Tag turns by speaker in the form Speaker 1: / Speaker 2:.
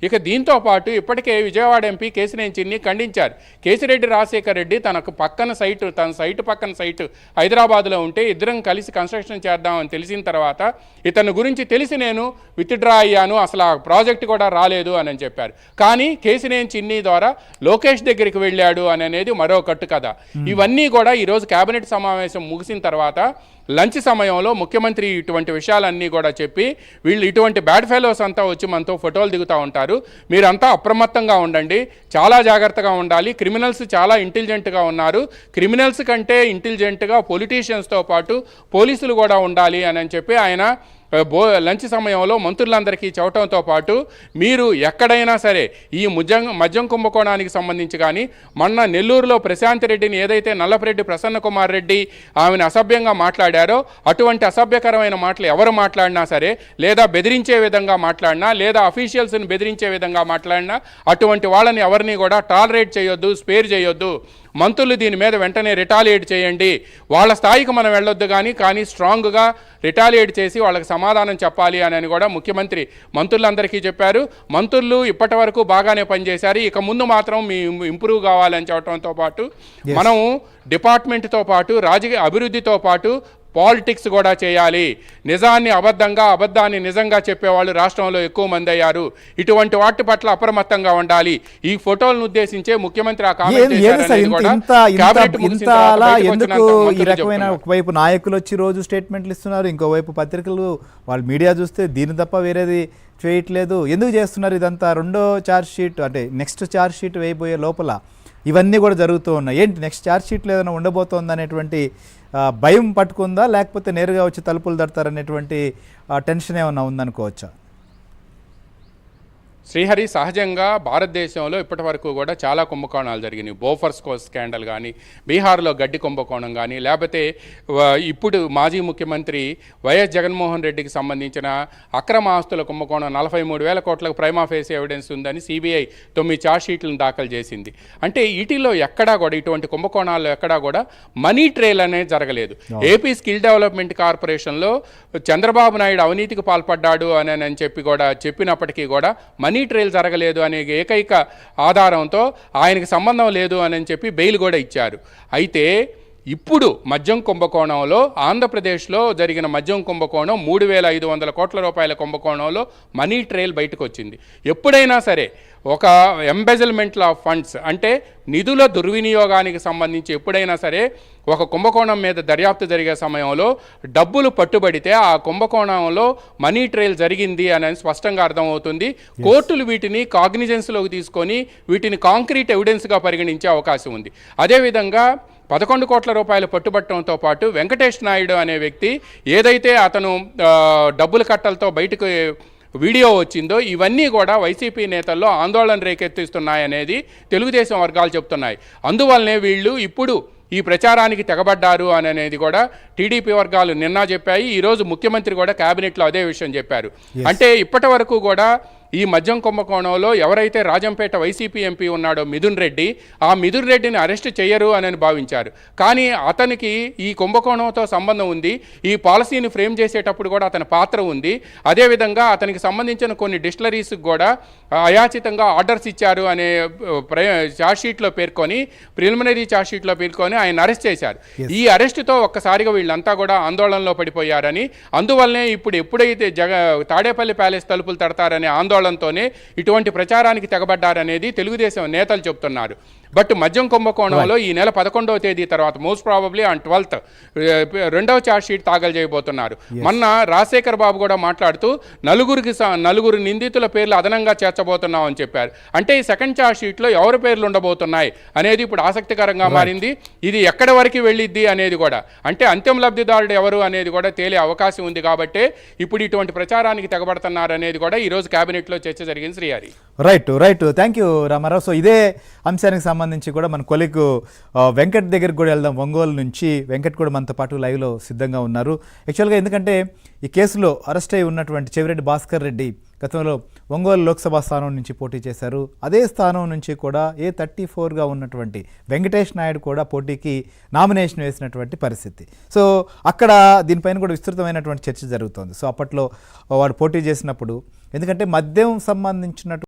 Speaker 1: ఇక దీంతో పాటు ఇప్పటికే విజయవాడ ఎంపీ కేశినేని చిన్ని ఖండించారు. కేశిరెడ్డి రాజశేఖర్ రెడ్డి తన సైటు పక్కన సైటు హైదరాబాద్లో ఉంటే ఇద్దరం కలిసి కన్స్ట్రక్షన్ చేద్దామని తెలిసిన తర్వాత ఇతని గురించి తెలిసి నేను విత్డ్రా అయ్యాను, అసలు ఆ ప్రాజెక్ట్ కూడా రాలేదు అని చెప్పారు. కానీ కేశినేని చిన్ని ద్వారా లోకేష్ దగ్గరికి వెళ్ళాడు అనేది మరో కట్టు కథ. ఇవన్నీ కూడా ఈరోజు కేబినెట్ సమావేశం ముగిసిన తర్వాత లంచ్ సమయంలో ముఖ్యమంత్రి ఇటువంటి విషయాలన్నీ కూడా చెప్పి వీళ్ళు ఇటువంటి బ్యాడ్ ఫెలోస్ అంతా వచ్చి మనతో ఫోటోలు దిగుతూ ఉంటారు, మీరంతా అప్రమత్తంగా ఉండండి, చాలా జాగ్రత్తగా ఉండాలి, క్రిమినల్స్ చాలా ఇంటెలిజెంట్గా ఉన్నారు, క్రిమినల్స్ కంటే ఇంటెలిజెంట్గా పొలిటీషియన్స్తో పాటు పోలీసులు కూడా ఉండాలి అని చెప్పి ఆయన లంచ్ సమయంలో మంత్రులందరికీ చెప్పడంతో పాటు మీరు ఎక్కడైనా సరే ఈ మద్యం కుంభకోణానికి సంబంధించి కానీ మొన్న నెల్లూరులో ప్రశాంత్ రెడ్డిని ఏదైతే నల్లపరెడ్డి ప్రసన్న కుమార్ రెడ్డి ఆమెను అసభ్యంగా మాట్లాడారో అటువంటి అసభ్యకరమైన మాటలు ఎవరు మాట్లాడినా సరే, లేదా బెదిరించే విధంగా మాట్లాడినా, లేదా అఫీషియల్స్ని బెదిరించే విధంగా మాట్లాడినా అటువంటి వాళ్ళని ఎవరిని కూడా టాలరేట్ చేయొద్దు, స్పేర్ చేయొద్దు. మంత్రులు దీని మీద వెంటనే రిటాలియేట్ చేయండి, వాళ్ళ స్థాయికి మనం వెళ్ళొద్దు కానీ స్ట్రాంగ్గా రిటాలియేట్ చేసి వాళ్ళకి సమాధానం చెప్పాలి అని కూడా ముఖ్యమంత్రి మంత్రులందరికీ చెప్పారు. మంత్రులు ఇప్పటి వరకు బాగానే పనిచేశారు, ఇక ముందు మాత్రం మీ ఇంప్రూవ్ కావాలని చెప్పడంతో పాటు మనం డిపార్ట్మెంట్తో పాటు రాజకీయ అభివృద్ధితో పాటు పాలిటిక్స్ కూడా చేయాలి. నిజాన్ని అబద్ధంగా, అబద్ధాన్ని నిజంగా చెప్పేవాళ్ళు రాష్ట్రంలో ఎక్కువ మంది అయ్యారు. ఇటువంటి వాటి పట్ల అప్రమత్తంగా ఉండాలి. ఈ ఫోటోలను ఉద్దేశించే ముఖ్యమంత్రి ఆ కామెంట్ చేశారనేది కూడా క్యాబినెట్ ముగిసిన తర్వాత
Speaker 2: ఒకవైపు నాయకులు వచ్చి రోజు స్టేట్మెంట్లు ఇస్తున్నారు, ఇంకోవైపు పత్రికలు వాళ్ళు మీడియా చూస్తే దీని తప్ప వేరేది చేయట్లేదు. ఎందుకు చేస్తున్నారు ఇదంతా? రెండో ఛార్జ్ షీట్ అంటే నెక్స్ట్ ఛార్జ్ షీట్ వేయబోయే లోపల ఇవన్నీ కూడా జరుగుతూ ఉన్నాయి. ఏంటి నెక్స్ట్ ఛార్జ్ షీట్లో ఏదైనా ఉండబోతోంది అనేటువంటి భయం పట్టుకుందా, లేకపోతే నేరుగా వచ్చి తలుపులు తడతారనేటువంటి టెన్షన్ ఏమన్నా ఉందనుకోవచ్చా?
Speaker 1: శ్రీహరి, సహజంగా భారతదేశంలో ఇప్పటి వరకు కూడా చాలా కుంభకోణాలు జరిగినాయి. బోఫర్స్కో స్కాండల్ కానీ, బీహార్లో గడ్డి కుంభకోణం కానీ, లేకపోతే ఇప్పుడు మాజీ ముఖ్యమంత్రి వైఎస్ జగన్మోహన్ రెడ్డికి సంబంధించిన అక్రమ ఆస్తుల కుంభకోణం 43,000 కోట్లకు ప్రైమా ఫేసి ఎవిడెన్స్ ఉందని సిబిఐ 9 ఛార్జ్ షీట్లను దాఖలు చేసింది. అంటే వీటిల్లో ఎక్కడా కూడా ఇటువంటి కుంభకోణాల్లో ఎక్కడా కూడా మనీ ట్రేల్ అనేది జరగలేదు. ఏపీ స్కిల్ డెవలప్మెంట్ కార్పొరేషన్లో చంద్రబాబు నాయుడు అవినీతికి పాల్పడ్డాడు అని చెప్పి కూడా చెప్పినప్పటికీ కూడా మనీ ట్రయల్ జరగలేదు అనే ఏకైక ఆధారంతో ఆయనకి సంబంధం లేదు అని చెప్పి బెయిల్ కూడా ఇచ్చారు. అయితే ఇప్పుడు మద్యం కుంభకోణంలో ఆంధ్రప్రదేశ్లో జరిగిన మద్యం కుంభకోణం 3,500 కోట్ల రూపాయల కుంభకోణంలో మనీ ట్రయల్ బయటకు వచ్చింది. ఎప్పుడైనా సరే ఒక ఎంబెజల్మెంట్ ఆఫ్ ఫండ్స్ అంటే నిధుల దుర్వినియోగానికి సంబంధించి ఎప్పుడైనా సరే ఒక కుంభకోణం మీద దర్యాప్తు జరిగే సమయంలో డబ్బులు పట్టుబడితే ఆ కుంభకోణంలో మనీ ట్రయల్ జరిగింది అని స్పష్టంగా అర్థమవుతుంది. కోర్టులు వీటిని కాగ్నిజెన్స్లోకి తీసుకొని వీటిని కాంక్రీట్ ఎవిడెన్స్గా పరిగణించే అవకాశం ఉంది. అదేవిధంగా 11 కోట్ల రూపాయలు పట్టుబట్టడంతో పాటు వెంకటేష్ నాయుడు అనే వ్యక్తి ఏదైతే అతను డబ్బుల కట్టలతో బయటకు వీడియో వచ్చిందో ఇవన్నీ కూడా వైసీపీ నేతల్లో ఆందోళన రేకెత్తిస్తున్నాయనేది తెలుగుదేశం వర్గాలు చెప్తున్నాయి. అందువల్లనే వీళ్ళు ఇప్పుడు ఈ ప్రచారానికి తెగబడ్డారు అనేది కూడా టీడీపీ వర్గాలు నిన్న చెప్పాయి. ఈరోజు ముఖ్యమంత్రి కూడా కేబినెట్లో అదే విషయం చెప్పారు. అంటే ఇప్పటి వరకు కూడా ఈ మద్యం కుంభకోణంలో ఎవరైతే రాజంపేట వైసీపీ ఎంపీ ఉన్నాడో మిథున్ రెడ్డి, ఆ మిథున్ రెడ్డిని అరెస్ట్ చేయరు అని భావించారు. కానీ అతనికి ఈ కుంభకోణంతో సంబంధం ఉంది, ఈ పాలసీని ఫ్రేమ్ చేసేటప్పుడు కూడా అతని పాత్ర ఉంది. అదేవిధంగా అతనికి సంబంధించిన కొన్ని డిస్టిలరీస్కి కూడా అయాచితంగా ఆర్డర్స్ ఇచ్చారు అనే ఛార్జ్షీట్లో పేర్కొని, ప్రిలిమినరీ ఛార్జ్షీట్లో పేర్కొని ఆయన అరెస్ట్ చేశారు. ఈ అరెస్టుతో ఒక్కసారిగా వీళ్ళంతా కూడా ఆందోళనలో పడిపోయారని, అందువల్లనే ఇప్పుడు ఎప్పుడైతే తాడేపల్లి ప్యాలెస్ తలుపులు తడతారనే ఆందోళనతోనే ఇటువంటి ప్రచారానికి తెగబడ్డారనేది తెలుగుదేశం నేతలు చెప్తున్నారు. బట్ మద్యం కుంభకోణంలో ఈ నెల 11వ తేదీ తర్వాత మోస్ట్ ప్రాబబ్లీ ఆన్ 12th రెండవ ఛార్జ్ షీట్ దాఖలు చేయబోతున్నారు. మొన్న రాజశేఖర్ బాబు కూడా మాట్లాడుతూ నలుగురు నిందితుల పేర్లు అదనంగా చేర్చబోతున్నాం అని చెప్పారు. అంటే ఈ సెకండ్ ఛార్జ్ షీట్లో ఎవరి పేర్లు ఉండబోతున్నాయి అనేది ఇప్పుడు ఆసక్తికరంగా మారింది. ఇది ఎక్కడి వరకు వెళ్ళిద్ది అనేది కూడా, అంటే అంతిమ లబ్ధిదారుడు ఎవరు అనేది కూడా తేలే అవకాశం ఉంది. కాబట్టి ఇప్పుడు ఇటువంటి ప్రచారానికి తెగబడుతున్నారు అనేది కూడా ఈరోజు కేబినెట్లో చర్చ జరిగింది. Srihari,
Speaker 2: right. Thank you Ramarao. So ఇదే అంశానికి సంబంధించి సంబంధించి కూడా మన కొలిక్ వెంకట్ దగ్గరికి కూడా వెళ్దాం. ఒంగోలు నుంచి వెంకట్ కూడా మనతో పాటు లైవ్లో సిద్ధంగా ఉన్నారు. యాక్చువల్గా ఎందుకంటే ఈ కేసులో అరెస్ట్ అయి ఉన్నటువంటి చెవిరెడ్డి భాస్కర్ రెడ్డి గతంలో ఒంగోలు లోక్సభ స్థానం నుంచి పోటీ చేశారు. అదే స్థానం నుంచి కూడా A34గా ఉన్నటువంటి వెంకటేష్ నాయుడు కూడా పోటీకి నామినేషన్ వేసినటువంటి పరిస్థితి. సో అక్కడ దీనిపైన కూడా విస్తృతమైనటువంటి చర్చ జరుగుతోంది. సో అప్పట్లో వాడు పోటీ చేసినప్పుడు ఎందుకంటే మద్యం సంబంధించినటువంటి